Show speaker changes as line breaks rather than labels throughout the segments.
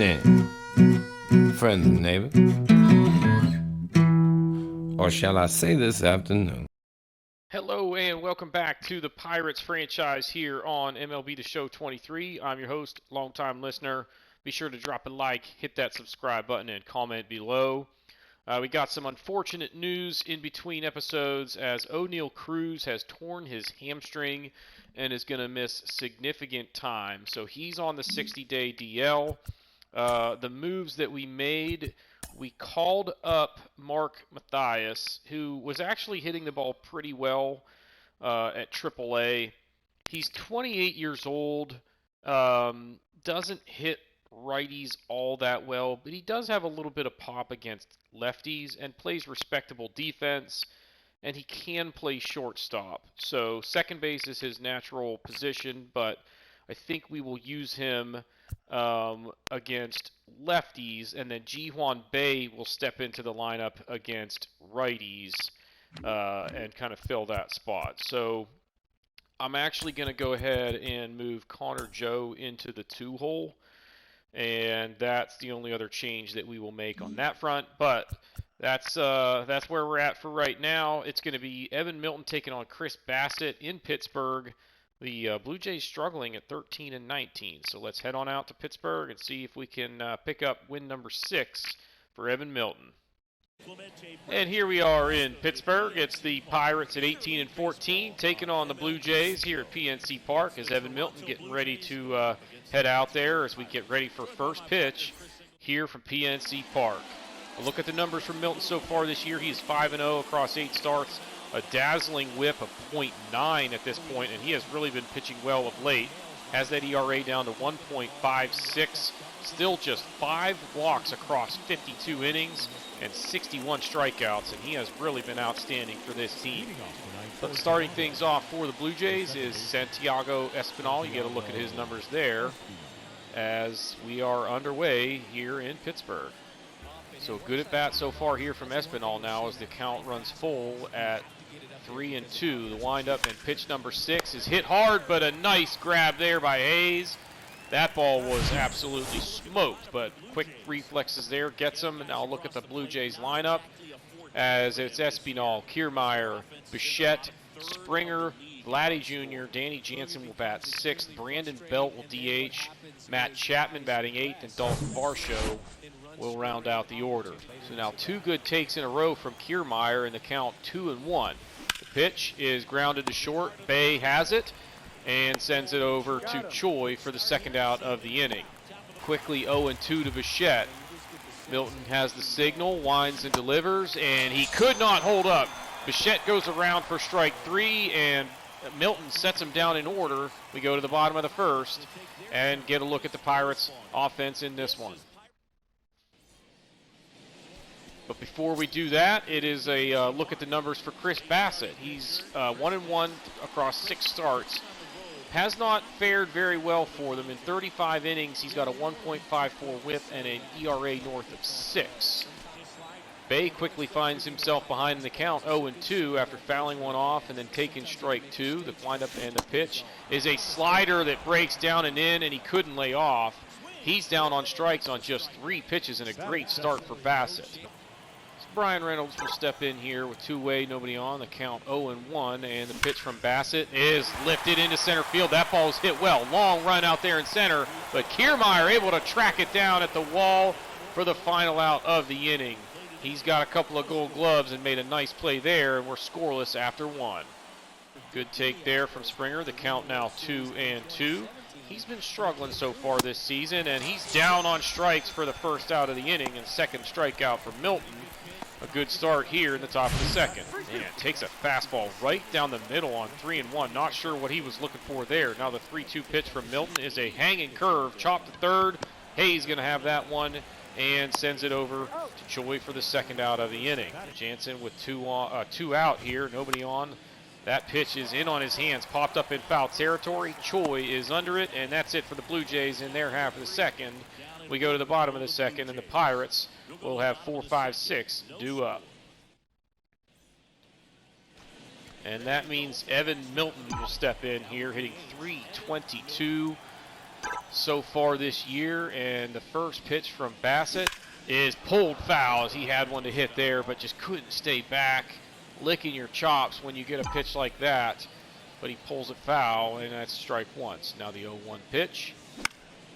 in, friends and neighbors, or shall I say this afternoon?
Hello and welcome back to the Pirates franchise here on MLB The Show 23. I'm your host, longtime listener. Be sure to drop a like, hit that subscribe button, and comment below. We got some unfortunate news in between episodes as O'Neal Cruz has torn his hamstring and is going to miss significant time. So he's on the 60-day DL. The moves that we made, we called up Mark Mathias, who was actually hitting the ball pretty well at AAA. He's 28 years old, doesn't hit righties all that well, but he does have a little bit of pop against lefties and plays respectable defense, and he can play shortstop. So second base is his natural position, but I think we will use him against lefties, and then Ji-Hwan Bae will step into the lineup against righties and kind of fill that spot. So I'm actually going to go ahead and move Connor Joe into the 2-hole, and that's the only other change that we will make on that front. But that's where we're at for right now. It's going to be Evan Milton taking on Chris Bassett in Pittsburgh. The Blue Jays struggling at 13 and 19. So let's head on out to Pittsburgh and see if we can pick up win number 6 for Evan Milton. And here we are in Pittsburgh. It's the Pirates at 18 and 14 taking on the Blue Jays here at PNC Park as Evan Milton getting ready to head out there as we get ready for first pitch here from PNC Park. A look at the numbers from Milton so far this year. He is 5-0 across 8 starts, a dazzling whip of .9 at this point, and he has really been pitching well of late. Has that ERA down to 1.56. Still just 5 walks across 52 innings and 61 strikeouts, and he has really been outstanding for this team. But starting things off for the Blue Jays is Santiago Espinal. You get a look at his numbers there as we are underway here in Pittsburgh. So good at bat so far here from Espinal now as the count runs full at 3-2. The windup and pitch number 6 is hit hard, but a nice grab there by Hayes. That ball was absolutely smoked, but quick reflexes there gets him. Now look at the Blue Jays lineup as it's Espinal, Kiermaier, Bichette, Springer, Vladdy Jr., Danny Jansen will bat 6th, Brandon Belt will DH, Matt Chapman batting 8th, and Dalton Varsho will round out the order. So now 2 good takes in a row from Kiermaier in the count 2-1. The pitch is grounded to short. Bae has it and sends it over to Choi for the second out of the inning. Quickly 0-2 to Bichette. Milton has the signal, winds and delivers, and he could not hold up. Bichette goes around for strike 3, and Milton sets him down in order. We go to the bottom of the first and get a look at the Pirates' offense in this one. But before we do that, it is a look at the numbers for Chris Bassett. He's 1-1 across 6 starts. Has not fared very well for them. In 35 innings, he's got a 1.54 whip and an ERA north of 6. Bae quickly finds himself behind in the count 0-2 after fouling one off and then taking strike 2. The windup and the pitch is a slider that breaks down and in, and he couldn't lay off. He's down on strikes on just 3 pitches and a great start for Bassett. Brian Reynolds will step in here with 2-away, nobody on. The count 0-1, and the pitch from Bassett is lifted into center field. That ball is hit well. Long run out there in center, but Kiermaier able to track it down at the wall for the final out of the inning. He's got a couple of gold gloves and made a nice play there, and we're scoreless after 1. Good take there from Springer. The count now 2-2. He's been struggling so far this season, and he's down on strikes for the first out of the inning and second strikeout for Milton. A good start here in the top of the second. Man, takes a fastball right down the middle on 3-1. Not sure what he was looking for there. Now the 3-2 pitch from Milton is a hanging curve. Chopped to third. Hayes going to have that one and sends it over to Choi for the second out of the inning. Jansen with 2 out here. Nobody on. That pitch is in on his hands. Popped up in foul territory. Choi is under it, and that's it for the Blue Jays in their half of the second. We go to the bottom of the second, and the Pirates will have 4, 5, 6 due up. And that means Evan Milton will step in here, hitting .322. so far this year. And the first pitch from Bassett is pulled foul, as he had one to hit there, but just couldn't stay back, licking your chops when you get a pitch like that. But he pulls it foul, and that's strike one. So now the 0-1 pitch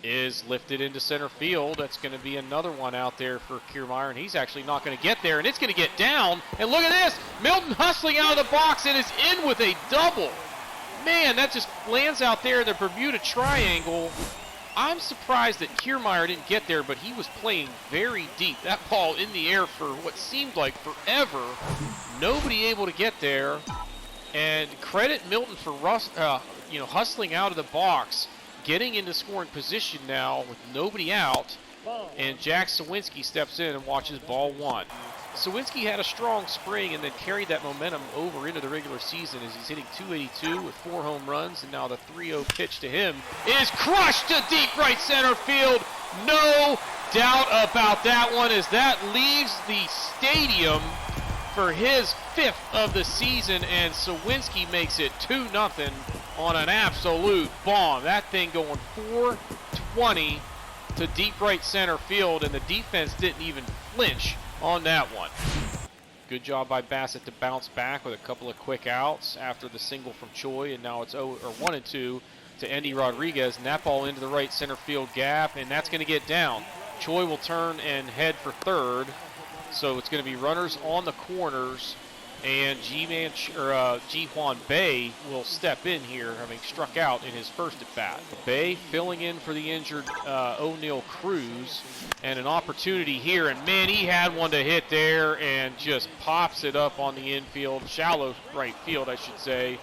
is lifted into center field. That's going to be another one out there for Kiermaier, and he's actually not going to get there, and it's going to get down. And look at this, Milton hustling out of the box and is in with a double. Man, that just lands out there in the Bermuda Triangle. I'm surprised that Kiermaier didn't get there, but he was playing very deep. That ball in the air for what seemed like forever. Nobody able to get there. And credit Milton for hustling out of the box, getting into scoring position now with nobody out. And Jack Sawinski steps in and watches ball one. Sawinski had a strong spring and then carried that momentum over into the regular season as he's hitting .282 with 4 home runs, and now the 3-0 pitch to him is crushed to deep right center field. No doubt about that one, as that leaves the stadium for his 5th of the season, and Sawinski makes it 2-0 on an absolute bomb. That thing going 420 to deep right center field, and the defense didn't even flinch on that one. Good job by Bassett to bounce back with a couple of quick outs after the single from Choi, and now it's 1-2 to Endy Rodriguez, and that ball into the right center field gap, and that's going to get down. Choi will turn and head for third, so it's going to be runners on the corners, and Ji-Hwan Bae will step in here, having struck out in his first at bat. Bae filling in for the injured O'Neal Cruz, and an opportunity here, and man, he had one to hit there and just pops it up on the infield, shallow right field I should say,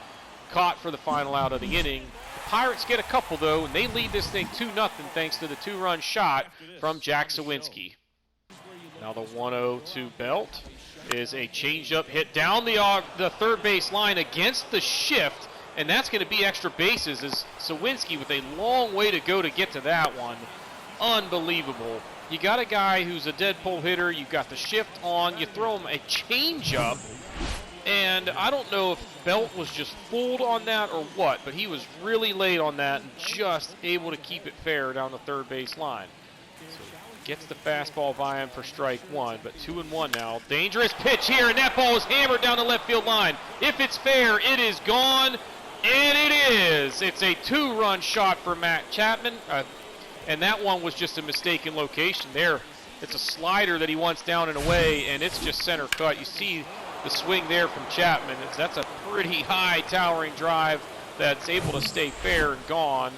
caught for the final out of the inning. The Pirates get a couple though, and they lead this thing 2-0 thanks to the 2-run shot from Jack Sawinski. Now the 1-0 to Belt is a changeup hit down the third base line against the shift, and that's going to be extra bases as Sawinski with a long way to go to get to that one. Unbelievable. You got a guy who's a dead pull hitter, you got the shift on, you throw him a changeup, and I don't know if Belt was just fooled on that or what, but he was really late on that and just able to keep it fair down the third base line. So gets the fastball by him for strike one, but 2-1 now. Dangerous pitch here, and that ball is hammered down the left field line. If it's fair, it is gone, and it is. It's a 2-run shot for Matt Chapman, and that one was just a mistaken location there. It's a slider that he wants down and away, and it's just center cut. You see the swing there from Chapman. That's a pretty high towering drive that's able to stay fair and gone,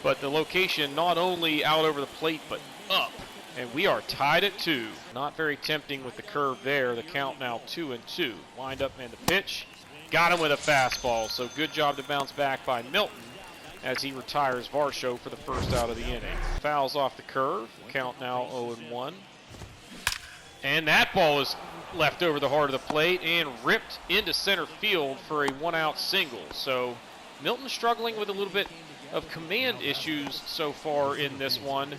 but the location not only out over the plate, but up. And we are tied at 2. Not very tempting with the curve there. The count now 2-2. Wind up and the pitch. Got him with a fastball. So good job to bounce back by Milton as he retires Varsho for the first out of the inning. Fouls off the curve. Count now 0-1. And that ball is left over the heart of the plate and ripped into center field for a 1-out single. So Milton struggling with a little bit of command issues so far in this one.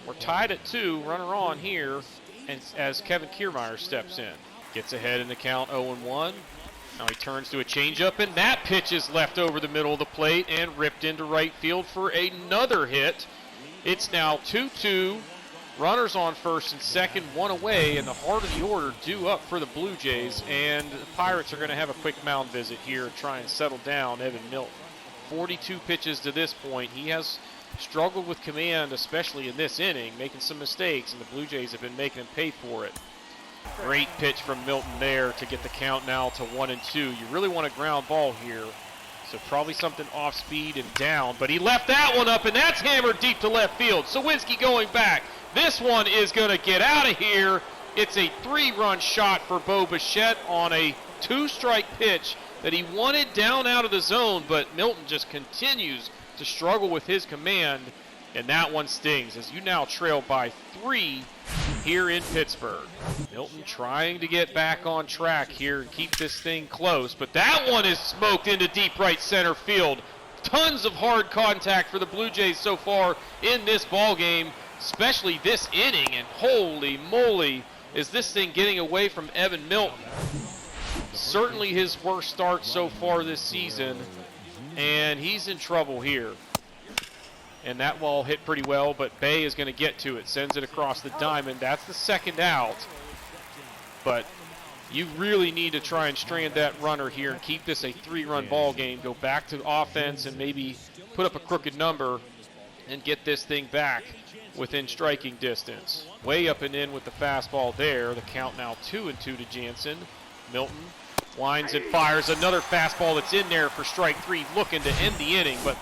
We're tied at 2, runner on here, and as Kevin Kiermaier steps in. Gets ahead in the count 0-1. Now he turns to a changeup, and that pitch is left over the middle of the plate and ripped into right field for another hit. It's now 2-2. Runners on first and second, one away, and the heart of the order due up for the Blue Jays, and the Pirates are going to have a quick mound visit here and try and settle down Evan Milton. 42 pitches to this point. He has struggled with command, especially in this inning, making some mistakes, and the Blue Jays have been making him pay for it. Great pitch from Milton there to get the count now to 1-2. You really want a ground ball here, so probably something off speed and down, but he left that one up, and that's hammered deep to left field. Sawinski going back. This one is going to get out of here. It's a 3-run shot for Bo Bichette on a 2-strike pitch that he wanted down out of the zone, but Milton just continues to struggle with his command, and that one stings as you now trail by 3 here in Pittsburgh. Milton trying to get back on track here and keep this thing close, but that one is smoked into deep right center field. Tons of hard contact for the Blue Jays so far in this ball game, especially this inning, and holy moly, is this thing getting away from Evan Milton. Certainly his worst start so far this season, and he's in trouble here. And that ball hit pretty well, but Bay is going to get to it. Sends it across the diamond. That's the second out. But you really need to try and strand that runner here and keep this a 3-run ball game. Go back to offense and maybe put up a crooked number and get this thing back within striking distance. Way up and in with the fastball there. The count now 2-2 to Jansen. Milton winds and fires another fastball that's in there for strike 3, looking to end the inning. But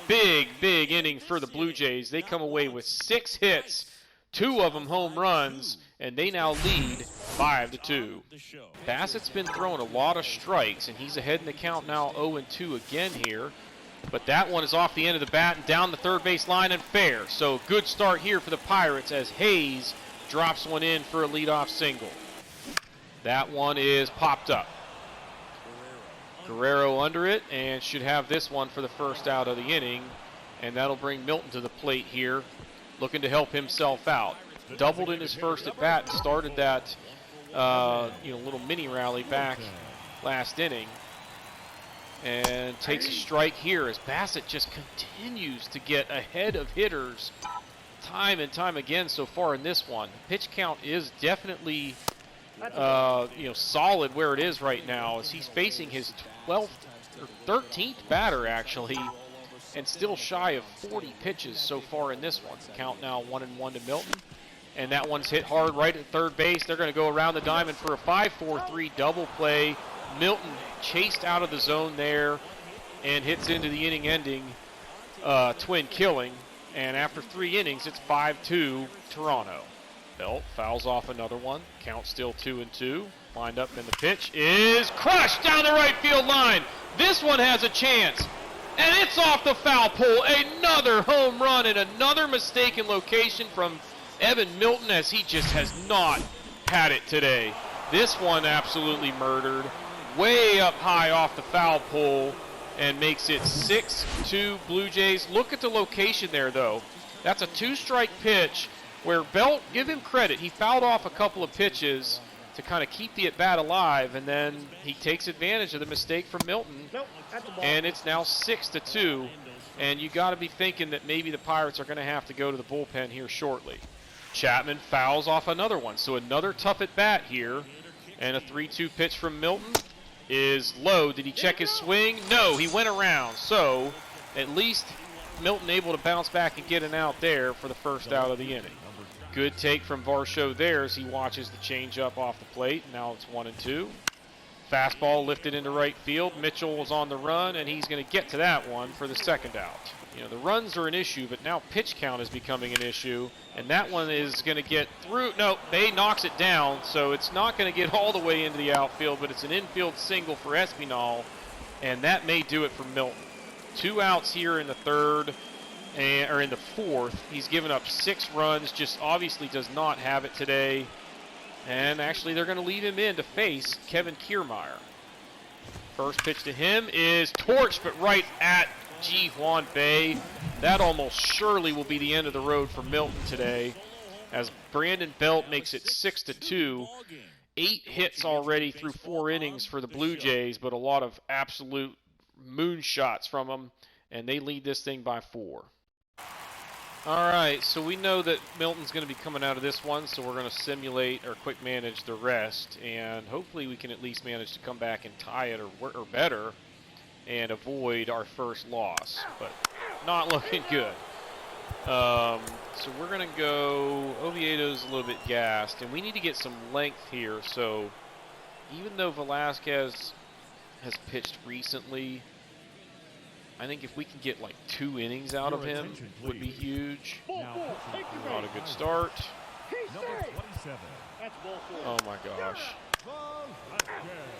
big inning for the Blue Jays. They come away with 6 hits, 2 of them home runs, and they now lead 5-2. Bassett's been throwing a lot of strikes, and he's ahead in the count now 0-2 again here. But that one is off the end of the bat and down the third base line and fair. So good start here for the Pirates as Hayes drops one in for a leadoff single. That one is popped up. Guerrero under it and should have this one for the first out of the inning. And that'll bring Milton to the plate here, looking to help himself out. Doubled in his first at bat and started that little mini rally back last inning. And takes a strike here as Bassett just continues to get ahead of hitters time and time again so far in this one. Pitch count is definitely solid where it is right now as he's facing his 12th or 13th batter actually, and still shy of 40 pitches so far in this one. Count now 1-1 to Milton, and that one's hit hard right at third base. They're going to go around the diamond for a 5-4-3 double play. Milton chased out of the zone there and hits into the inning-ending twin killing. And after 3 innings, it's 5-2 Toronto. Belt fouls off another one. Count still 2-2. Lined up in the pitch is crushed down the right field line. This one has a chance, and it's off the foul pole. Another home run and another mistaken location from Evan Milton as he just has not had it today. This one absolutely murdered. Way up high off the foul pole and makes it 6-2 Blue Jays. Look at the location there, though. That's a 2-strike pitch where Belt, give him credit, he fouled off a couple of pitches to kind of keep the at-bat alive, and then he takes advantage of the mistake from Milton, and it's now 6-2, and you got to be thinking that maybe the Pirates are going to have to go to the bullpen here shortly. Chapman fouls off another one, so another tough at-bat here, and a 3-2 pitch from Milton is low. Did he check his swing? No, he went around. So at least Milton able to bounce back and get an out there for the first out of the inning. Good take from Varsho there as he watches the changeup off the plate. Now it's 1-2. Fastball lifted into right field. Mitchell was on the run, and he's going to get to that one for the second out. The runs are an issue, but now pitch count is becoming an issue, and that one is going to get through. No, Bay knocks it down, so it's not going to get all the way into the outfield, but it's an infield single for Espinal, and that may do it for Milton. 2 outs here in the third, or in the fourth. He's given up 6 runs, just obviously does not have it today, and actually they're going to leave him in to face Kevin Kiermaier. First pitch to him is torched, but right at Ji-Hwan Bae. That almost surely will be the end of the road for Milton today as Brandon Belt makes it 6-2. 8 hits already through 4 innings for the Blue Jays, but a lot of absolute moonshots from them, and they lead this thing by 4. All right, so we know that Milton's going to be coming out of this one, so we're going to simulate or quick manage the rest, and hopefully we can at least manage to come back and tie it or better and avoid our first loss, but not looking good. So we're going to go, Oviedo's a little bit gassed, and we need to get some length here. So even though Velasquez has pitched recently, I think if we can get like 2 innings out of him would be huge. Not a good start. Oh my gosh.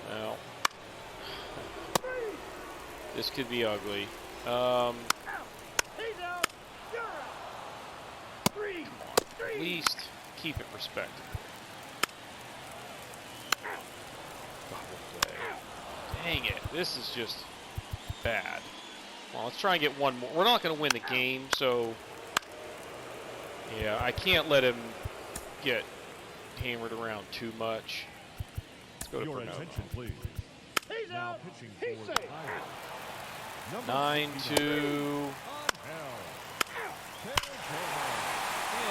Well, this could be ugly. Come on. At least keep it respectable. Double play. Dang it. This is just bad. Well, let's try and get one more. We're not going to win the game, so yeah, I can't let him get hammered around too much. Let's go to
Your
Pernomo.
attention, please. Now pitching for the Pirates.
9-2.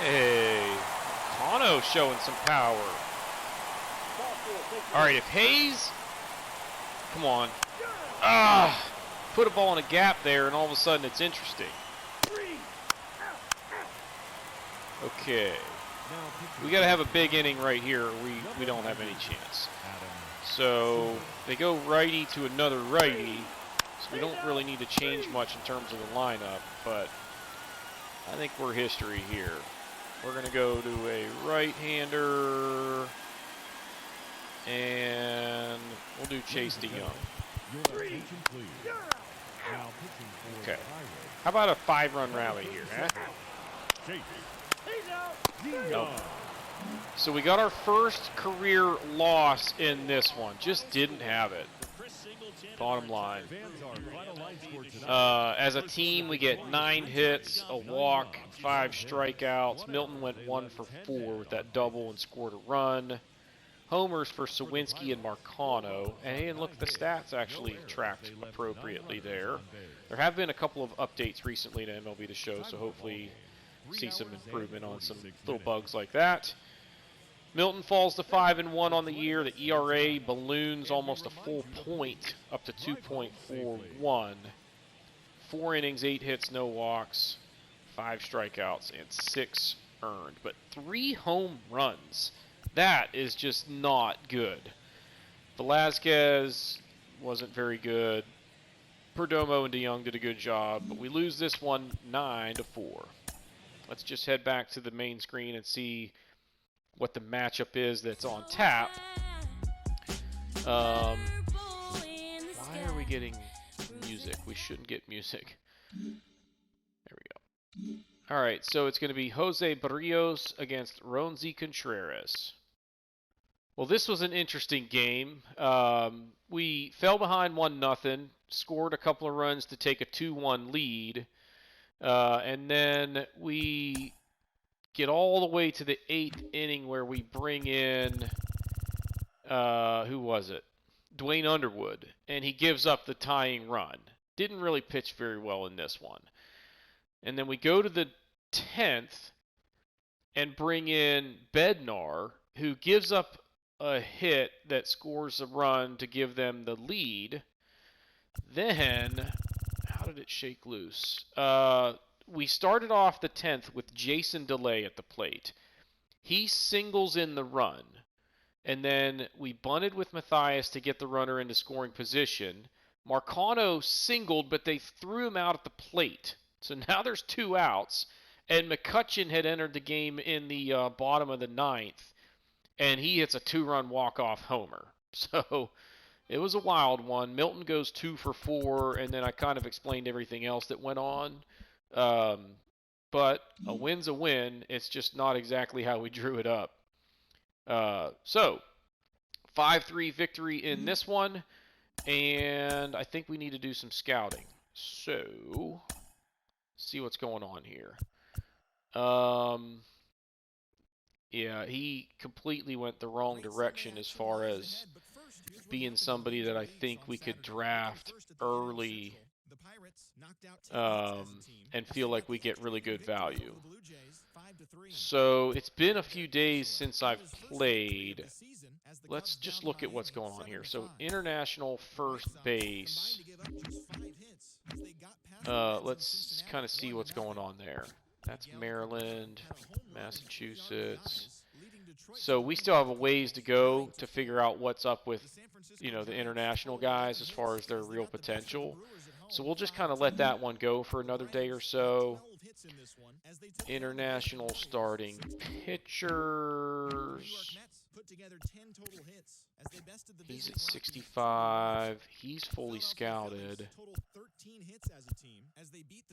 Hey, Kano showing some power. All right, if Hayes, come on, put a ball in a gap there, and all of a sudden it's interesting. Okay, we got to have a big inning right here, or we don't have any chance. So they go righty to another righty, so we don't really need to change much in terms of the lineup, but I think we're history here. We're going to go to a right-hander, and we'll do Chase DeYoung. Okay. How about a 5-run rally here, huh? Oh. So we got our first career loss in this one. Just didn't have it. Bottom line. As a team, we get 9 hits, a walk, 5 strikeouts. Milton went 1 for 4 with that double and scored a run. Homers for Sawinski and Marcano. And look, the stats actually tracked appropriately there. There have been a couple of updates recently to MLB The Show, so hopefully see some improvement on some little bugs like that. Milton falls to 5-1 on the year. The ERA balloons almost a full point, up to 2.41. 4 innings, 8 hits, no walks, 5 strikeouts, and 6 earned. But 3 home runs. That is just not good. Velazquez wasn't very good. Perdomo and DeYoung did a good job, but we lose this one 9-4. Let's just head back to the main screen and see what the matchup is that's on tap. Why are we getting music? We shouldn't get music. There we go. All right, so it's going to be Jose Barrios against Ronzi Contreras. Well, this was an interesting game. We fell behind 1-0, scored a couple of runs to take a 2-1 lead, and then we get all the way to the 8th inning where we bring in, who was it? Dwayne Underwood, and he gives up the tying run. Didn't really pitch very well in this one. And then we go to the 10th and bring in Bednar, who gives up a hit that scores a run to give them the lead. Then, how did it shake loose? We started off the 10th with Jason DeLay at the plate. He singles in the run. And then we bunted with Matthias to get the runner into scoring position. Marcano singled, but they threw him out at the plate. So now there's 2 outs. And McCutcheon had entered the game in the bottom of the 9th. And he hits a 2-run walk-off homer. So it was a wild one. Milton goes 2 for 4. And then I kind of explained everything else that went on. But a win's a win. It's just not exactly how we drew it up. So 5-3 victory in this one, and I think we need to do some scouting. So see what's going on here. Yeah, he completely went the wrong direction as far as being somebody that I think we could draft early and feel like we get really good value. So it's been a few days since I've played. Let's just look at what's going on here. So international first base. Let's kind of see what's going on there. That's Maryland, Massachusetts. So we still have a ways to go to figure out what's up with, the international guys as far as their real potential. So we'll just kind of let that one go for another day or so. International starting pitchers. He's at 65. He's fully scouted.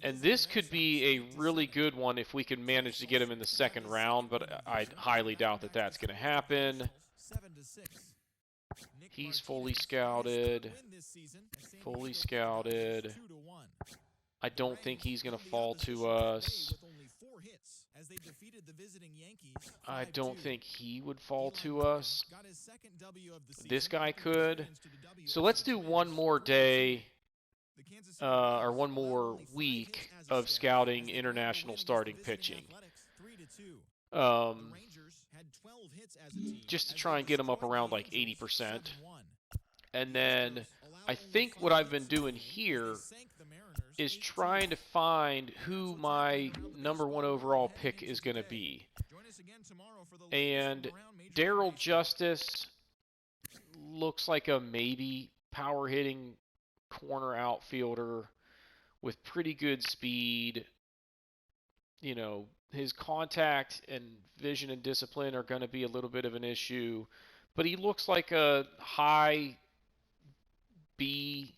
And this could be a really good one if we can manage to get him in the second round, but I highly doubt that that's going to happen. He's fully scouted. Fully scouted. I don't think he's going to fall to us. I don't think he would fall to us. This guy could. So let's do one more day or one more week of scouting international starting pitching. Just to try and get them up around like 80%. And then I think what I've been doing here is trying to find who my #1 overall pick is going to be. And Daryl Justice looks like a maybe power hitting corner outfielder with pretty good speed. You know, his contact and vision and discipline are going to be a little bit of an issue, but he looks like a high B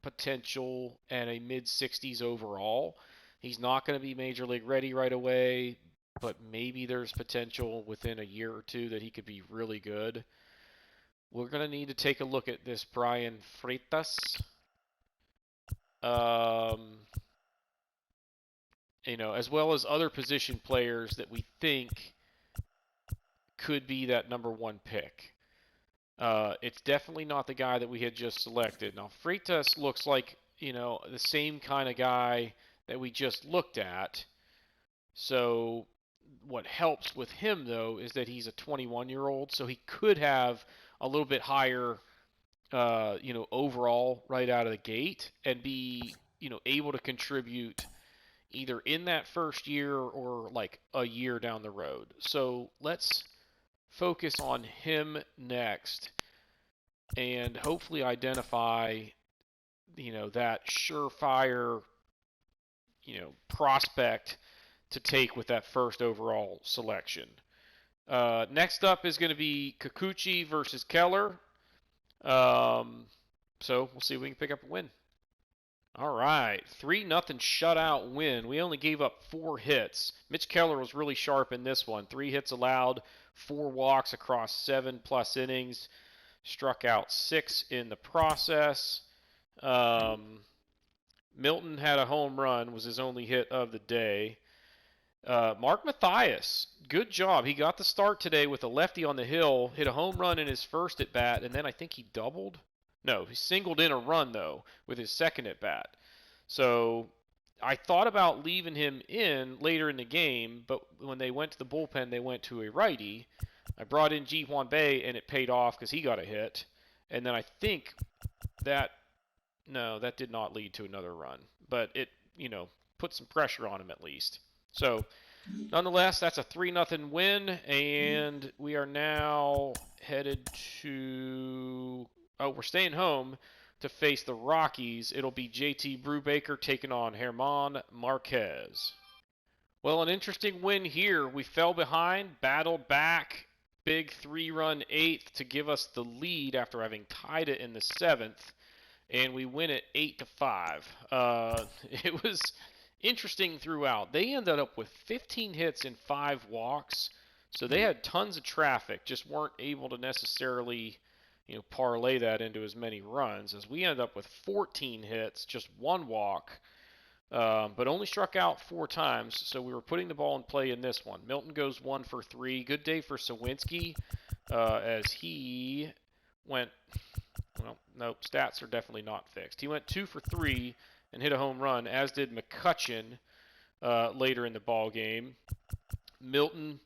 potential and a mid-60s overall. He's not going to be major league ready right away, but maybe there's potential within a year or two that he could be really good. We're going to need to take a look at this Brian Freitas. As well as other position players that we think could be that #1 pick. It's definitely not the guy that we had just selected. Now, Freitas looks like, the same kind of guy that we just looked at. So what helps with him, though, is that he's a 21-year-old, so he could have a little bit higher, overall right out of the gate and be, able to contribute either in that first year or like a year down the road. So let's focus on him next and hopefully identify, that surefire, prospect to take with that first overall selection. Next up is going to be Kikuchi versus Keller. So we'll see if we can pick up a win. All right, 3-0 shutout win. We only gave up 4 hits. Mitch Keller was really sharp in this one. 3 hits allowed, 4 walks across 7+ innings. Struck out 6 in the process. Milton had a home run, was his only hit of the day. Mark Mathias, good job. He got the start today with a lefty on the hill, hit a home run in his first at bat, and then I think he doubled. No, he singled in a run, though, with his second at bat. So I thought about leaving him in later in the game, but when they went to the bullpen, they went to a righty. I brought in Ji Hwan Bae, and it paid off because he got a hit. And then I think that did not lead to another run. But it, put some pressure on him at least. So, nonetheless, that's a 3-0 win, and we are now headed to... we're staying home to face the Rockies. It'll be JT Brubaker taking on German Marquez. Well, an interesting win here. We fell behind, battled back, big 3-run 8th to give us the lead after having tied it in the 7th, and we win it 8-5. It was interesting throughout. They ended up with 15 hits and 5 walks, so they had tons of traffic, just weren't able to necessarily parlay that into as many runs, as we ended up with 14 hits, just 1 walk, but only struck out 4 times, so we were putting the ball in play in this one. Milton goes 1 for 3. Good day for Sawinski, as he went, stats are definitely not fixed. He went 2 for 3 and hit a home run, as did McCutchen later in the ball game. Milton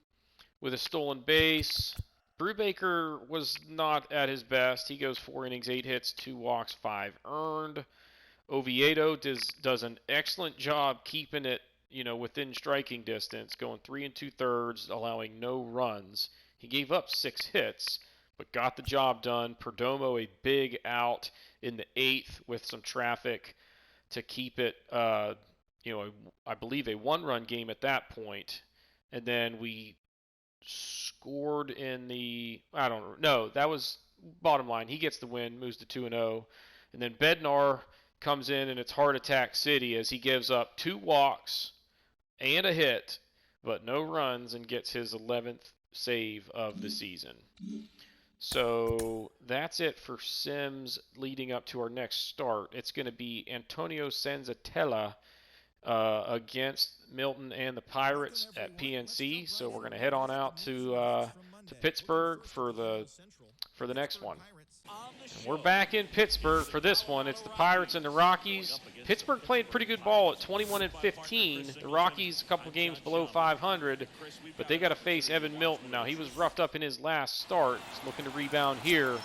with a stolen base. Brubaker was not at his best. He goes 4 innings, 8 hits, 2 walks, 5 earned. Oviedo does an excellent job keeping it, within striking distance, going 3 2/3, allowing no runs. He gave up 6 hits, but got the job done. Perdomo a big out in the 8th with some traffic to keep it, I believe a 1-run game at that point. And then we scored in the, that was bottom line. He gets the win, moves to 2-0. And then Bednar comes in, and it's heart attack city as he gives up 2 walks and a hit, but no runs, and gets his 11th save of the season. So that's it for Sims leading up to our next start. It's going to be Antonio Senzatella against Milton and the Pirates at PNC. So we're going to head on out to Pittsburgh for the next one. And we're back in Pittsburgh for this one. It's the Pirates and the Rockies. Pittsburgh played pretty good ball at 21-15. The Rockies a couple games below 500, but they got to face Evan Milton. Now, he was roughed up in his last start. He's looking to rebound here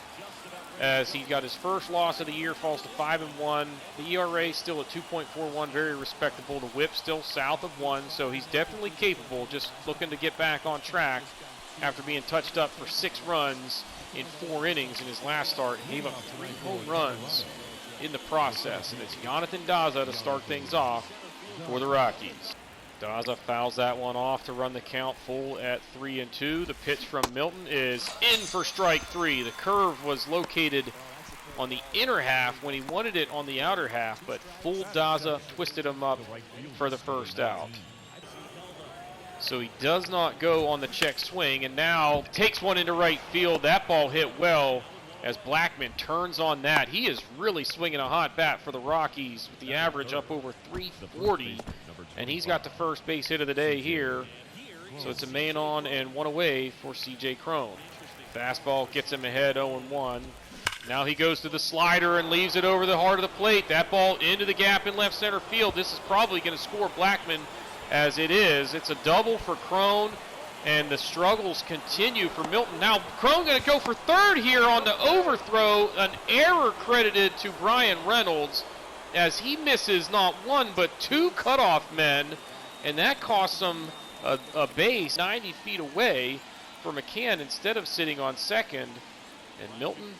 as he got his first loss of the year, falls to 5-1. The ERA still at 2.41, very respectable. The whip still south of 1, so he's definitely capable, just looking to get back on track after being touched up for 6 runs in 4 innings in his last start. He gave up 3 home runs in the process, and it's Jonathan Daza to start things off for the Rockies. Daza fouls that one off to run the count full at 3-2. The pitch from Milton is in for strike 3. The curve was located on the inner half when he wanted it on the outer half, but full Daza twisted him up for the first out. So he does not go on the check swing, and now takes one into right field. That ball hit well as Blackman turns on that. He is really swinging a hot bat for the Rockies with the average up over 340, and he's got the first base hit of the day here. So it's a man on and 1 away for C.J. Cron. Fastball gets him ahead 0-1. Now he goes to the slider and leaves it over the heart of the plate. That ball into the gap in left center field. This is probably going to score Blackman, as it is. It's a double for Cron, and the struggles continue for Milton. Now Cron going to go for third here on the overthrow. An error credited to Brian Reynolds as he misses not 1 but 2 cutoff men, and that costs him a base 90 feet away for McCann instead of sitting on second. And Milton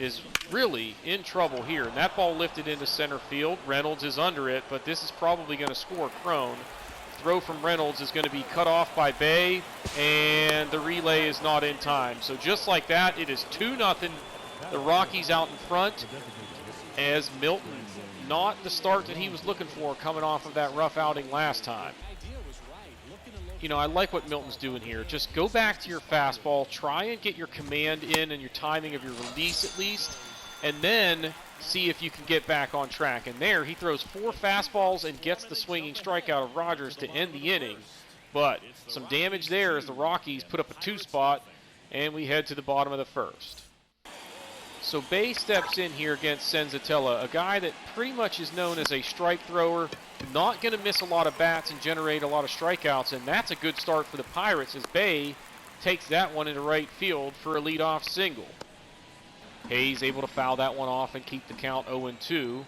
is really in trouble here, and that ball lifted into center field. Reynolds is under it, but this is probably going to score Cron. Throw from Reynolds is going to be cut off by Bay, and the relay is not in time. So just like that, it is 2-0. The Rockies out in front, as Milton, not the start that he was looking for coming off of that rough outing last time. You know, I like what Milton's doing here. Just go back to your fastball, try and get your command in and your timing of your release at least, and then see if you can get back on track. And there, he throws 4 fastballs and gets the swinging strikeout of Rogers to end the inning. But some damage there as the Rockies put up a 2 spot, and we head to the bottom of the first. So Bay steps in here against Senzatella, a guy that pretty much is known as a strike thrower, not going to miss a lot of bats and generate a lot of strikeouts, and that's a good start for the Pirates as Bay takes that one into right field for a leadoff single. Hayes able to foul that one off and keep the count 0-2.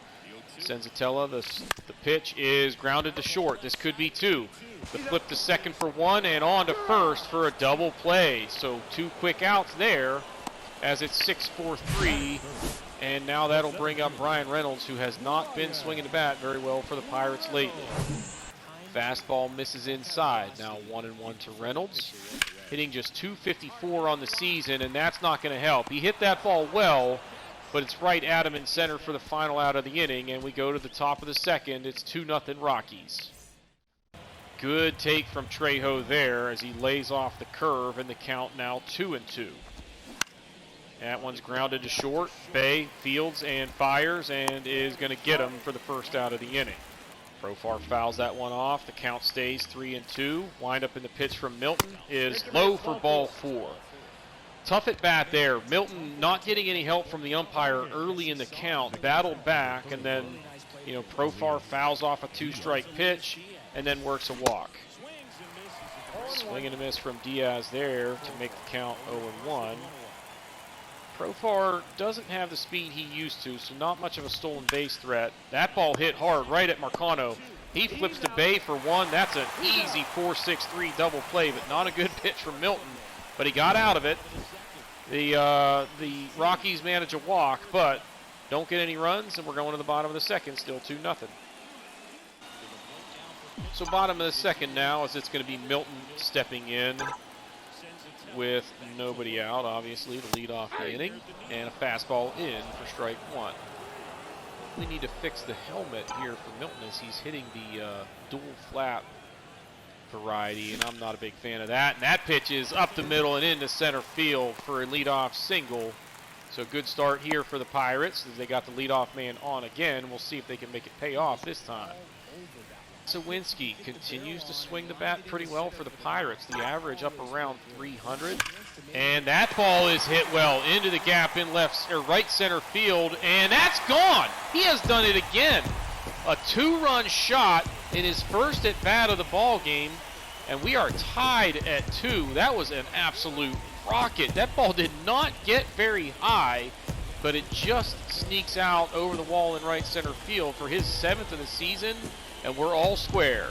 Senzatella, the pitch is grounded to short. This could be 2. The flip to second for 1 and on to first for a double play. So 2 quick outs there as it's 6-4-3. And now that'll bring up Brian Reynolds, who has not been swinging the bat very well for the Pirates lately. Fastball misses inside. Now 1-1 to Reynolds. Hitting just .254 on the season, and that's not going to help. He hit that ball well, but it's right at him in center for the final out of the inning, and we go to the top of the second. It's 2-0 Rockies. Good take from Trejo there as he lays off the curve, and the count now 2-2. That one's grounded to short. Bay fields and fires and is going to get him for the first out of the inning. Profar fouls that one off. The count stays 3-2. Wind up in the pitch from Milton is low for ball 4. Tough at bat there. Milton not getting any help from the umpire early in the count. Battled back, and then, Profar fouls off a 2-strike pitch and then works a walk. Swing and a miss from Diaz there to make the count 0-1. Profar doesn't have the speed he used to, so not much of a stolen base threat. That ball hit hard right at Marcano. He flips to Bay for 1. That's an easy 4-6-3 double play, but not a good pitch from Milton. But he got out of it. The Rockies manage a walk, but don't get any runs, and we're going to the bottom of the second, still 2-0. So bottom of the second now, as it's going to be Milton stepping in with nobody out, obviously, to lead off the inning, and a fastball in for strike 1. We need to fix the helmet here for Milton as he's hitting the dual flap variety, and I'm not a big fan of that. And that pitch is up the middle and into center field for a leadoff single. So good start here for the Pirates as they got the leadoff man on again. We'll see if they can make it pay off this time. Sawinski continues to swing the bat pretty well for the Pirates. The average up around 300. And that ball is hit well into the gap in right center field, and that's gone. He has done it again. A 2-run shot in his first at bat of the ball game, and we are tied at 2. That was an absolute rocket. That ball did not get very high, but it just sneaks out over the wall in right center field for his 7th of the season, and we're all square.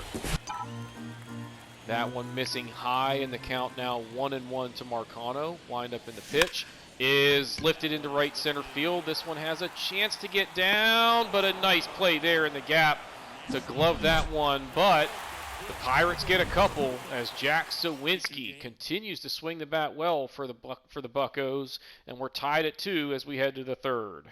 That one missing high in the count now, 1-1 to Marcano. Wind up in the pitch is lifted into right center field. This one has a chance to get down, but a nice play there in the gap to glove that one. But the Pirates get a couple as Jack Sawinski continues to swing the bat well for the Buccos, and we're tied at 2 as we head to the 3rd.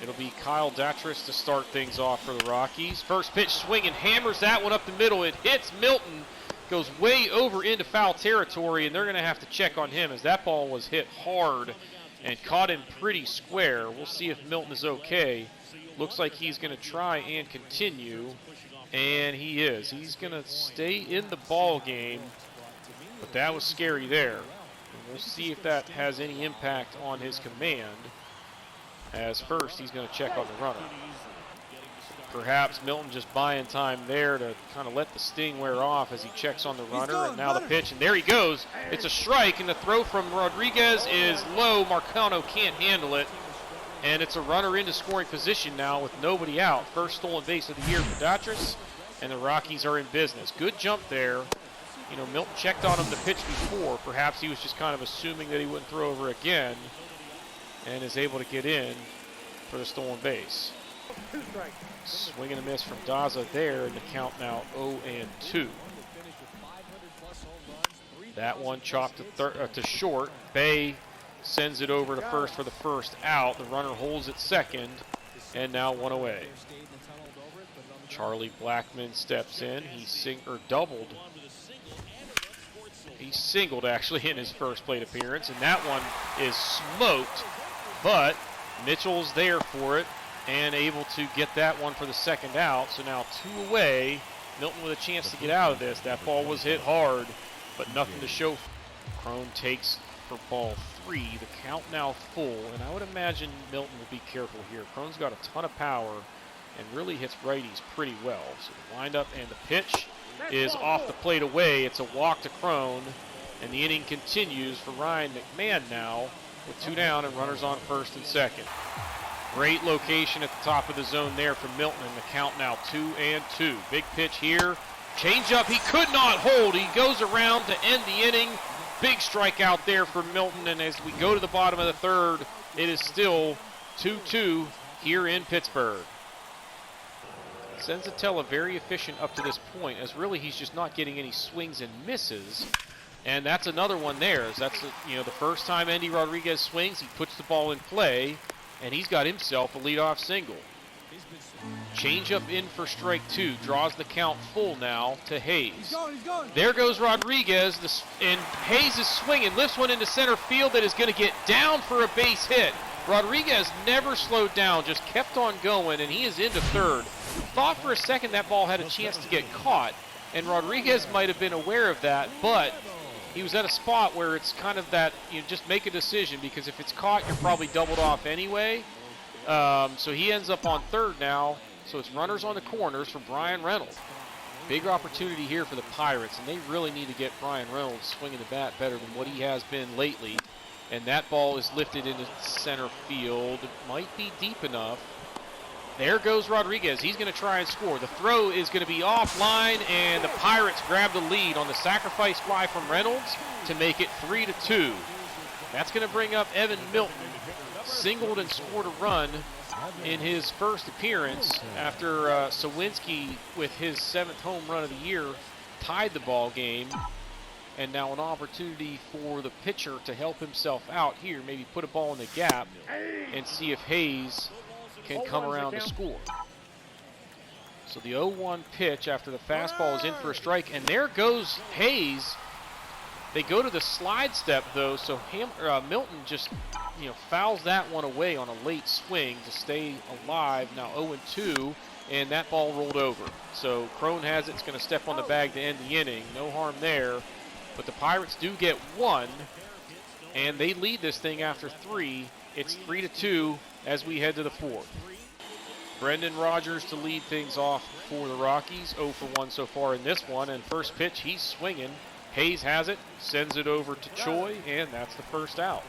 It'll be Kyle Datris to start things off for the Rockies. First pitch swinging, hammers that one up the middle. It hits Milton, goes way over into foul territory, and they're going to have to check on him as that ball was hit hard and caught him pretty square. We'll see if Milton is okay. Looks like he's going to try and continue, and he is. He's going to stay in the ball game, but that was scary there. And we'll see if that has any impact on his command, as first he's going to check on the runner. Perhaps Milton just buying time there to kind of let the sting wear off as he checks on the runner. And now the pitch, and there he goes. It's a strike, and the throw from Rodriguez is low. Marcano can't handle it, and it's a runner into scoring position now with nobody out. First stolen base of the year for Datris, and the Rockies are in business. Good jump there. You know, Milton checked on him the pitch before. Perhaps he was just kind of assuming that he wouldn't throw over again, and is able to get in for the stolen base. Swing and a miss from Daza there, and the count now 0-2. That one chopped to short. Bay sends it over to first for the first out. The runner holds at second, and now 1 away. Charlie Blackmon steps in. He doubled. He singled actually in his first plate appearance, and that one is smoked, but Mitchell's there for it and able to get that one for the second out. So now 2 away. Milton with a chance to get out of this. That ball was hit hard, but nothing to show. Crone takes for ball 3. The count now full, and I would imagine Milton will be careful here. Crone's got a ton of power and really hits righties pretty well. So the windup and the pitch is off the plate away. It's a walk to Crone, and the inning continues for Ryan McMahon now with 2 down and runners on first and second. Great location at the top of the zone there for Milton, and the count now 2-2. Big pitch here. Change up, he could not hold. He goes around to end the inning. Big strikeout there for Milton, and as we go to the bottom of the 3rd, it is still 2-2 here in Pittsburgh. Senzatella very efficient up to this point, as really he's just not getting any swings and misses. And that's another one there. That's the first time Andy Rodriguez swings, he puts the ball in play, and he's got himself a leadoff single. Change up in for strike 2, draws the count full now to Hayes.
He's going.
There goes Rodriguez, and Hayes is swinging, lifts one into center field that is going to get down for a base hit. Rodriguez never slowed down, just kept on going, and he is into 3rd. Thought for a second that ball had a chance to get caught, and Rodriguez might have been aware of that, but he was at a spot where it's kind of that, just make a decision, because if it's caught, you're probably doubled off anyway. So he ends up on 3rd now. So it's runners on the corners for Brian Reynolds. Big opportunity here for the Pirates, and they really need to get Brian Reynolds swinging the bat better than what he has been lately. And that ball is lifted into center field. It might be deep enough. There goes Rodriguez. He's going to try and score. The throw is going to be offline, and the Pirates grab the lead on the sacrifice fly from Reynolds to make it 3-2. That's going to bring up Evan Milton. Singled and scored a run in his first appearance after Sawinski, with his 7th home run of the year, tied the ball game. And now an opportunity for the pitcher to help himself out here, maybe put a ball in the gap and see if Hayes can come around to score. So the 0-1 pitch after the fastball is in for a strike, and there goes Hayes. They go to the slide step though, so Milton just fouls that one away on a late swing to stay alive. Now 0-2, and that ball rolled over. So Crone has it. It's going to step on the bag to end the inning. No harm there. But the Pirates do get one, and they lead this thing after 3. It's 3-2 as we head to the 4th. Brendan Rodgers to lead things off for the Rockies. 0 for 1 so far in this one. And first pitch, he's swinging. Hayes has it, sends it over to Choi, and that's the first out.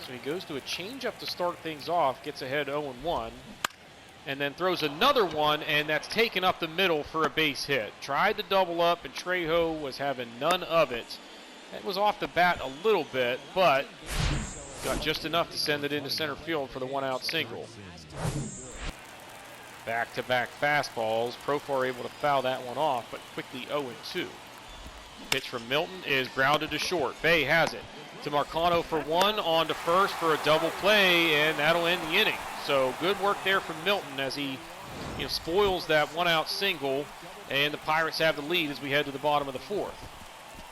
So he goes to a changeup to start things off, gets ahead 0-1, and then throws another one, and that's taken up the middle for a base hit. Tried to double up, and Trejo was having none of it. That was off the bat a little bit, but got just enough to send it into center field for the 1-out single. Back-to-back fastballs. Profar able to foul that one off, but quickly 0-2. Pitch from Milton is grounded to short. Bay has it to Marcano for 1, on to first for a double play, and that'll end the inning. So good work there from Milton as he spoils that 1-out single, and the Pirates have the lead as we head to the bottom of the 4th.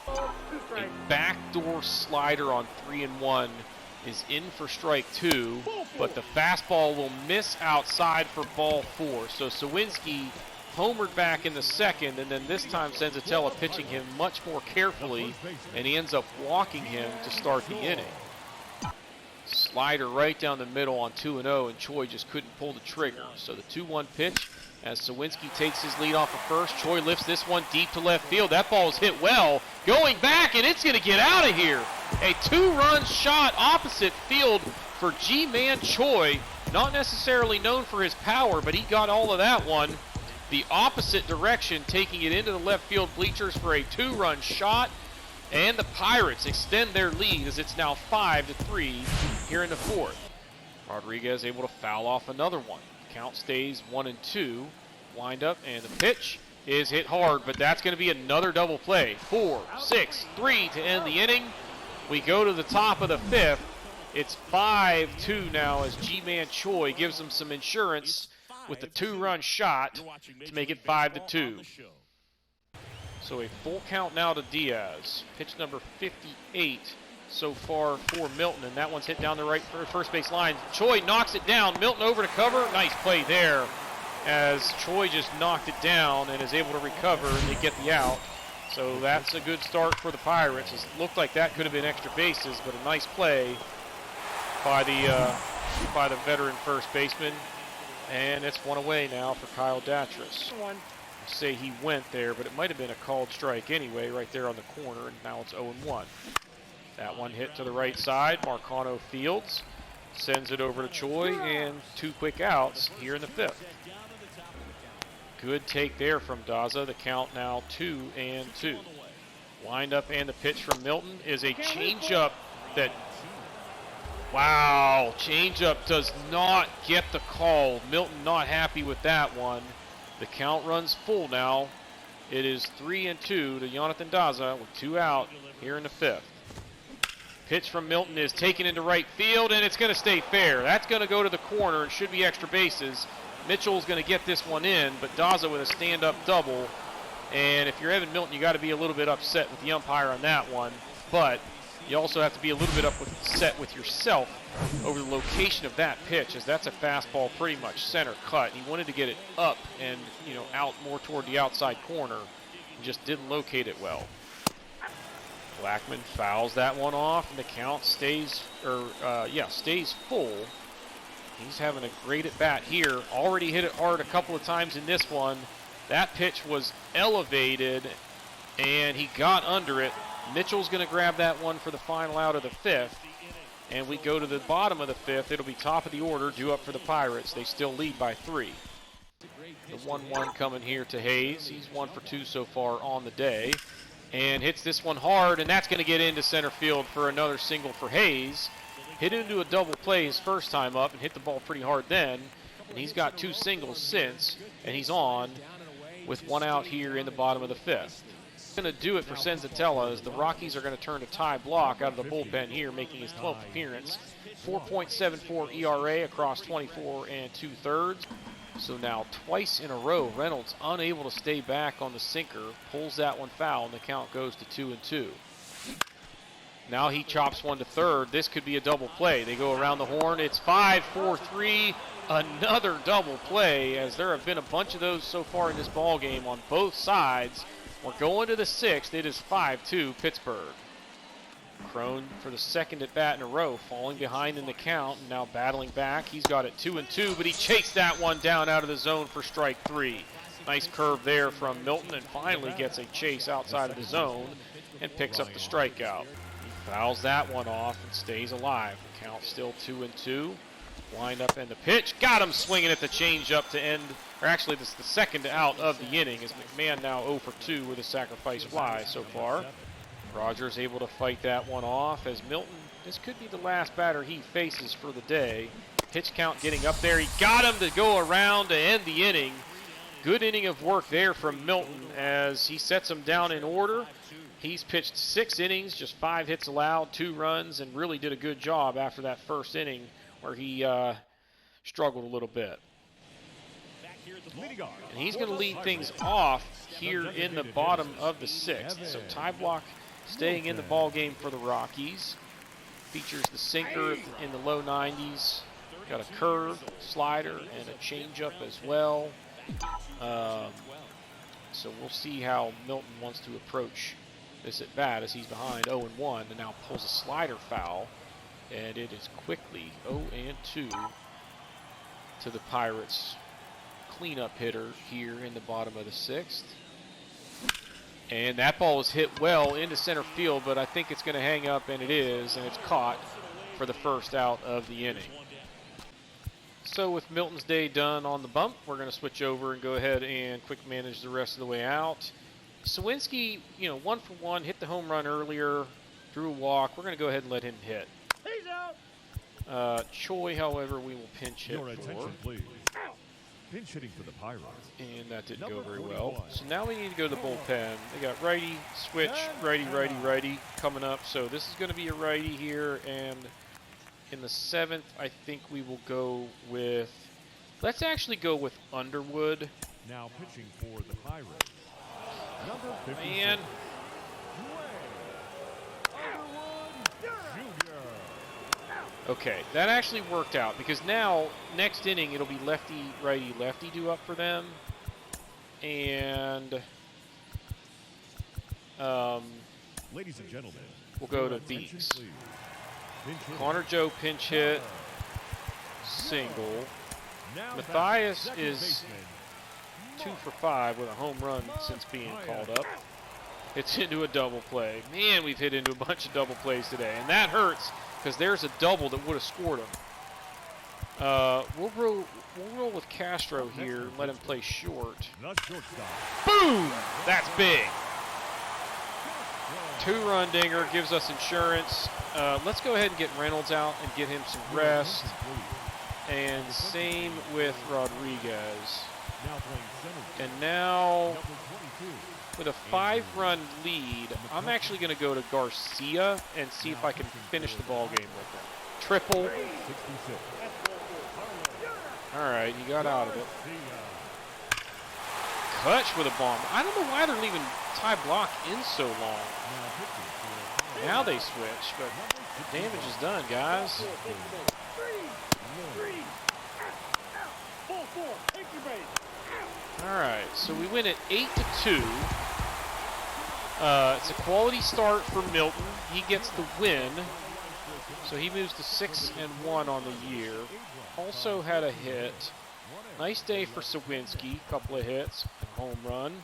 A backdoor slider on 3-1 is in for strike 2, but the fastball will miss outside for ball 4. So Sawinski homered back in the 2nd, and then this time Senzatella pitching him much more carefully, and he ends up walking him to start the inning. Slider right down the middle on 2-0, and Choi just couldn't pull the trigger. So the 2-1 pitch as Sawinski takes his lead off of first. Choi lifts this one deep to left field. That ball is hit well, going back, and it's going to get out of here. A 2-run shot opposite field for Ji-Man Choi. Not necessarily known for his power, but he got all of that one the opposite direction, taking it into the left field bleachers for a 2-run shot. And the Pirates extend their lead as it's now 5-3 here in the 4th. Rodriguez able to foul off another one. Count stays 1-2. Wind up, and the pitch is hit hard, but that's going to be another double play. 4-6-3 to end the inning. We go to the top of the 5th. It's 5-2 now as Ji-Man Choi gives them some insurance with the 2-run shot to make it 5-2. So a full count now to Diaz. Pitch number 58 so far for Milton, and that one's hit down the right first base line. Choi knocks it down. Milton over to cover. Nice play there as Choi just knocked it down and is able to recover and they get the out. So that's a good start for the Pirates. It looked like that could have been extra bases, but a nice play by the veteran first baseman. And it's one away now for Kyle Datras. Say he went there, but it might have been a called strike anyway, right there on the corner, and now it's 0-1. That one hit to the right side. Marcano fields, sends it over to Choi, and 2 quick outs here in the 5th. Good take there from Daza. The count now 2-2. Wind up, and the pitch from Milton is a changeup that, wow, changeup does not get the call. Milton not happy with that one. The count runs full now. It is 3-2 to Jonathan Daza with 2 out here in the 5th. Pitch from Milton is taken into right field, and it's going to stay fair. That's going to go to the corner and should be extra bases. Mitchell's going to get this one in, but Daza with a stand-up double. And if you're Evan Milton, you got to be a little bit upset with the umpire on that one. But you also have to be a little bit upset with yourself over the location of that pitch, as that's a fastball pretty much center cut. He wanted to get it up and, out more toward the outside corner, and just didn't locate it well. Blackman fouls that one off, and the count stays full. He's having a great at-bat here. Already hit it hard a couple of times in this one. That pitch was elevated, and he got under it. Mitchell's going to grab that one for the final out of the 5th. And we go to the bottom of the 5th. It'll be top of the order, due up for the Pirates. They still lead by 3. The 1-1 coming here to Hayes. He's 1 for 2 so far on the day. And hits this one hard, and that's going to get into center field for another single for Hayes. Hit into a double play his first time up and hit the ball pretty hard then. And he's got 2 singles since, and he's on with 1 out here in the bottom of the 5th. Going to do it for Senzatella as the Rockies are going to turn to Ty Block out of the bullpen here, making his 12th appearance. 4.74 ERA across 24 2/3. So now twice in a row, Reynolds unable to stay back on the sinker, pulls that one foul, and the count goes to 2-2. Now he chops one to third. This could be a double play. They go around the horn. It's 5-4-3. Another double play, as there have been a bunch of those so far in this ball game on both sides. We're going to the sixth. It is 5-2 Pittsburgh. Crone for the second at bat in a row, falling behind in the count, and now battling back. He's got it 2-2, but he chased that one down out of the zone for strike 3. Nice curve there from Milton, and finally gets a chase outside of the zone and picks up the strikeout. He fouls that one off and stays alive. The count still 2-2. Wind up and the pitch. Got him swinging at the changeup to end, or actually this is the second out of the inning, as McMahon now 0 for 2 with a sacrifice fly so far. Rogers able to fight that one off as Milton, this could be the last batter he faces for the day. Pitch count getting up there. He got him to go around to end the inning. Good inning of work there from Milton as he sets him down in order. He's pitched 6 innings, just 5 hits allowed, 2 runs, and really did a good job after that first inning where he struggled a little bit. And he's going to lead things off here in the bottom of the 6th. So tie block staying in the ball game for the Rockies. Features the sinker in the low 90s. Got a curve, slider, and a changeup as well. So we'll see how Milton wants to approach this at bat as he's behind 0-1 and now pulls a slider foul. And it is quickly 0-2 to the Pirates cleanup hitter here in the bottom of the 6th. And that ball was hit well into center field, but I think it's going to hang up, and it is, and it's caught for the first out of the inning. So with Milton's day done on the bump, we're going to switch over and go ahead and quick manage the rest of the way out. Sawinski, 1 for 1, hit the home run earlier, drew a walk. We're going to go ahead and let him hit.
He's out.
Choi, however, we will pinch hit
Your
for.
attention, please. Pinch hitting for the Pirates.
And that didn't go very well. So now we need to go to the bullpen. They got righty, switch, righty, righty, righty coming up. So this is going to be a righty here. And in the 7th, I think we will go with, let's actually go with Underwood.
Now pitching for the Pirates. Number 56.
Man. Okay, that actually worked out because now, next inning, it'll be lefty, righty, lefty due up for them. And
Ladies and gentlemen,
we'll go to Beeks. Connor Joe pinch hit, single. Matthias is 2 for 5 with a home run since being called up. It's into a double play. Man, we've hit into a bunch of double plays today, and that hurts because there's a double that would have scored him. We'll roll with Castro here and let him play short. Boom! That's big. 2-run dinger gives us insurance. Let's go ahead and get Reynolds out and get him some rest. And same with Rodriguez. And now, with a 5-run lead, I'm actually going to go to Garcia and see if I can finish the ball game with him. Triple. All right, he got out of it. Kutch with a bomb. I don't know why they're leaving Ty Block in so long. Now they switch, but damage is done, guys. All right, so we win at 8-2. It's a quality start for Milton. He gets the win, so he moves to 6-1 on the year. Also had a hit. Nice day for Sawinski. Couple of hits, home run.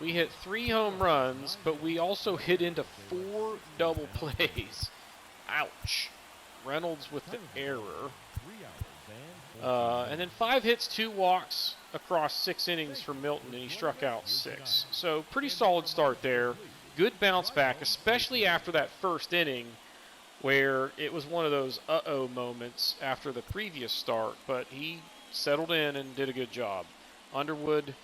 We hit 3 home runs, but we also hit into 4 double plays. Ouch. Reynolds with the error. And then 5 hits, 2 walks across 6 innings for Milton, and he struck out 6. So pretty solid start there. Good bounce back, especially after that first inning where it was one of those uh-oh moments after the previous start, but he settled in and did a good job. Underwood,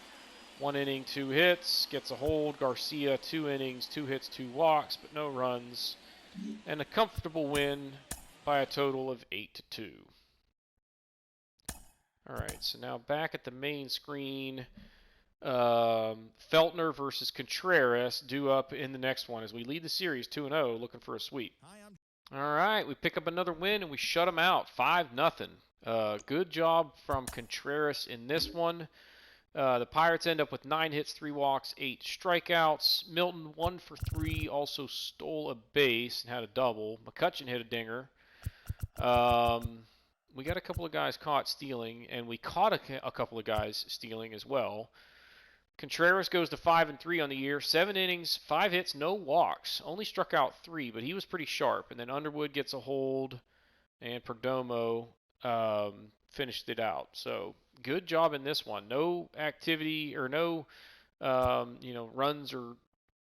1 inning, 2 hits, gets a hold. Garcia, 2 innings, 2 hits, 2 walks, but no runs. And a comfortable win by a total of 8-2. All right, so now back at the main screen, Feltner versus Contreras due up in the next one as we lead the series 2-0, looking for a sweep. All right, we pick up another win and we shut them out 5-0. Good job from Contreras in this one. The Pirates end up with 9 hits, 3 walks, 8 strikeouts. Milton 1 for 3, also stole a base and had a double. McCutchen hit a dinger. We got a couple of guys caught stealing, and we caught a couple of guys stealing as well. Contreras goes to 5-3 on the year, 7 innings, 5 hits, no walks. Only struck out 3, but he was pretty sharp. And then Underwood gets a hold, and Perdomo finished it out. So good job in this one. No activity or no runs or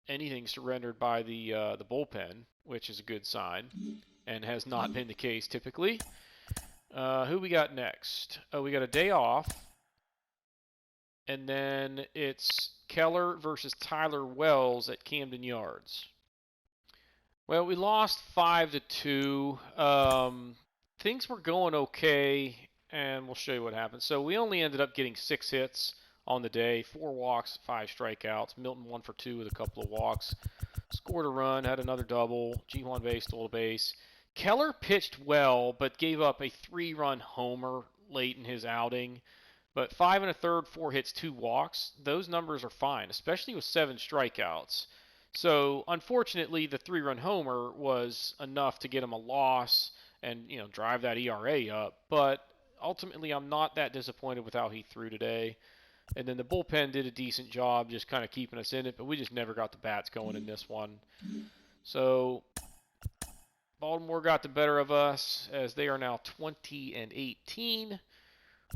anything surrendered by the bullpen, which is a good sign, and has not been the case typically. Who we got next? Oh, we got a day off. And then it's Keller versus Tyler Wells at Camden Yards. Well, we lost 5-2. Things were going okay, and we'll show you what happened. So we only ended up getting 6 hits on the day, 4 walks, 5 strikeouts. Milton 1 for 2 with a couple of walks. Scored a run, had another double. G1 base, stole a base. Keller pitched well, but gave up a 3-run homer late in his outing. But 5 1/3, 4 hits, 2 walks, those numbers are fine, especially with 7 strikeouts. So unfortunately, the 3-run homer was enough to get him a loss and drive that ERA up. But ultimately, I'm not that disappointed with how he threw today. And then the bullpen did a decent job just kind of keeping us in it, but we just never got the bats going in this one. So Baltimore got the better of us as they are now 20-18.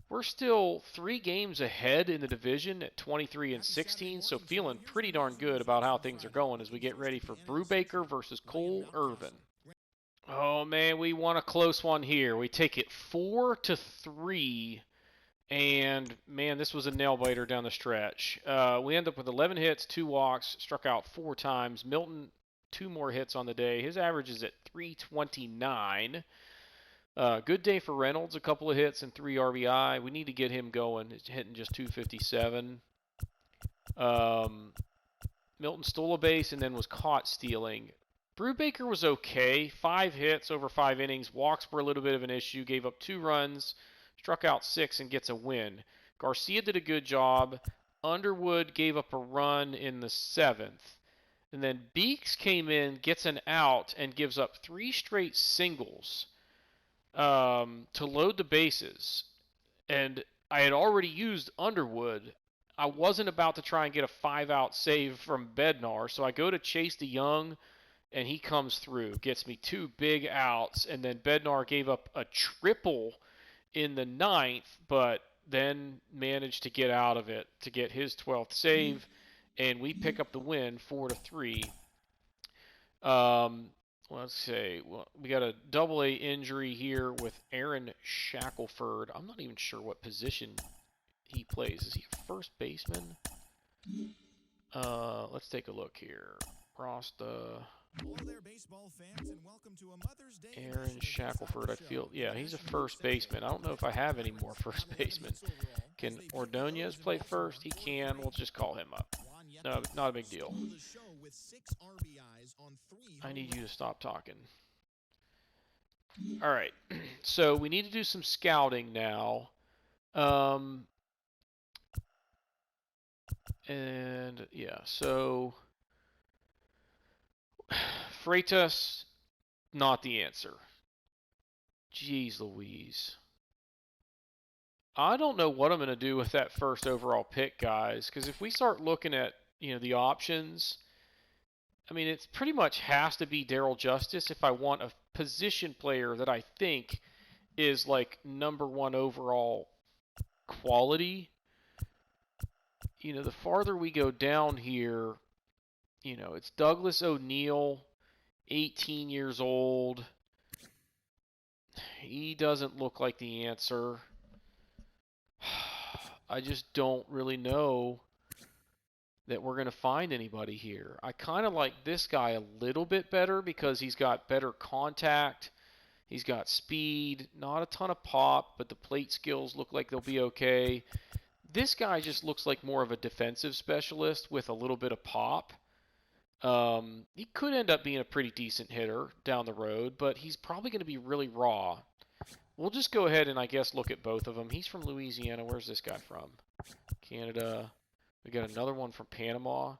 We're still 3 games ahead in the division at 23-16, so feeling pretty darn good about how things are going as we get ready for Brubaker versus Cole Irvin. Oh man, we won a close one here. We take it 4-3, and man, this was a nail biter down the stretch. We end up with 11 hits, 2 walks, struck out 4 times. Milton 2 more hits on the day. His average is at 329. Good day for Reynolds, a couple of hits and 3 RBI. We need to get him going. He's hitting just 257. Milton stole a base and then was caught stealing. Brubaker was okay. 5 hits over 5 innings. Walks were a little bit of an issue. Gave up 2 runs. Struck out 6 and gets a win. Garcia did a good job. Underwood gave up a run in the 7th. And then Beeks came in, gets an out, and gives up 3 straight singles to load the bases. And I had already used Underwood. I wasn't about to try and get a 5-out save from Bednar, so I go to Chase DeYoung, and he comes through, gets me 2 big outs, and then Bednar gave up a triple in the 9th, but then managed to get out of it to get his 12th save, and we pick up the win 4-3. Let's see. Well, we got a double-A injury here with Aaron Shackelford. I'm not even sure what position he plays. Is he a first baseman? Let's take a look here. Aaron Shackelford, I feel, yeah, he's a first baseman. I don't know if I have any more first basemen. Can Ordonez play first? He can. We'll just call him up. No, not a big deal. I need you to stop talking. All right, so we need to do some scouting now. And yeah, so Freitas, not the answer. Jeez Louise. I don't know what I'm going to do with that first overall pick, guys, because if we start looking at, the options, I mean, it pretty much has to be Daryl Justice if I want a position player that I think is like number 1 overall quality. The farther we go down here, it's Douglas O'Neill, 18 years old. He doesn't look like the answer. I just don't really know that we're going to find anybody here. I kind of like this guy a little bit better because he's got better contact. He's got speed, not a ton of pop, but the plate skills look like they'll be okay. This guy just looks like more of a defensive specialist with a little bit of pop. He could end up being a pretty decent hitter down the road, but he's probably going to be really raw. We'll just go ahead and I guess look at both of them. He's from Louisiana. Where's this guy from? Canada. We got another one from Panama.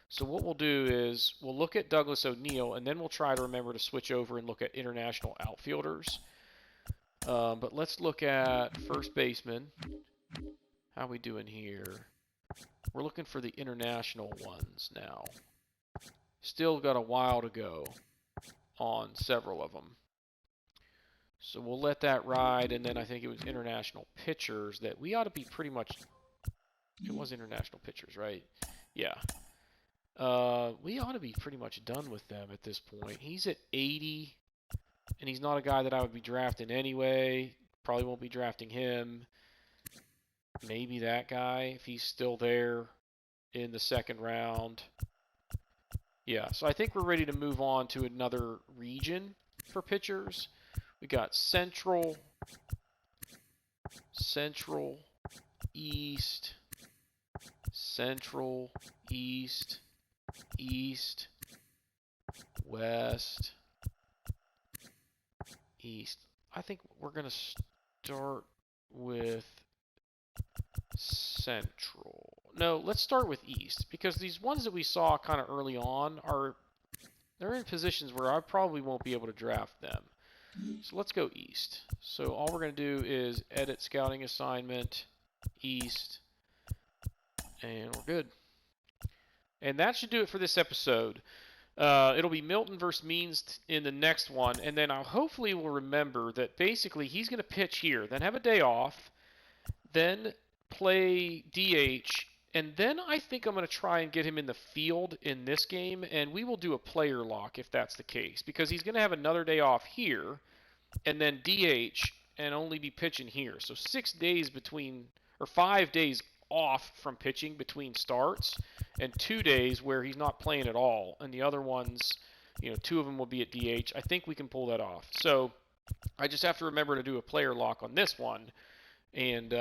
So what we'll do is we'll look at Douglas O'Neill, and then we'll try to remember to switch over and look at international outfielders. But let's look at first baseman. How we doing here? We're looking for the international ones now. Still got a while to go on several of them. So we'll let that ride, and then I think it was international pitchers that we ought to be pretty much... It was international pitchers, right? Yeah. We ought to be pretty much done with them at this point. He's at 80, and he's not a guy that I would be drafting anyway. Probably won't be drafting him. Maybe that guy, if he's still there in the second round. Yeah, so I think we're ready to move on to another region for pitchers. We got Central, East, Central, East, East, West, East. I think we're going to start with Central. No, let's start with East, because these ones that we saw kind of early on they're in positions where I probably won't be able to draft them. So let's go East. So all we're going to do is edit scouting assignment, East, and we're good. And that should do it for this episode. It'll be Milton versus Means in the next one, and then hopefully we'll remember that basically he's going to pitch here, then have a day off, then play DH, and then I think I'm going to try and get him in the field in this game, and we will do a player lock if that's the case, because he's going to have another day off here, and then DH, and only be pitching here. So 6 days between, or 5 days off from pitching between starts, and 2 days where he's not playing at all, and the other ones, 2 of them will be at DH. I think we can pull that off. So I just have to remember to do a player lock on this one, and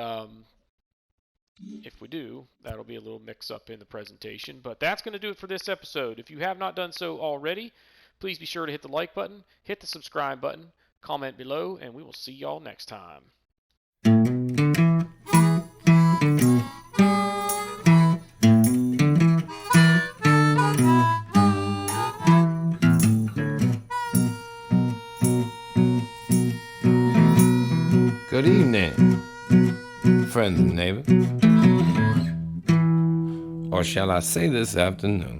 if we do, that'll be a little mix-up in the presentation. But that's going to do it for this episode. If you have not done so already, please be sure to hit the like button, hit the subscribe button, comment below, and we will see y'all next time.
Good evening, friends and neighbors. Or shall I say this afternoon?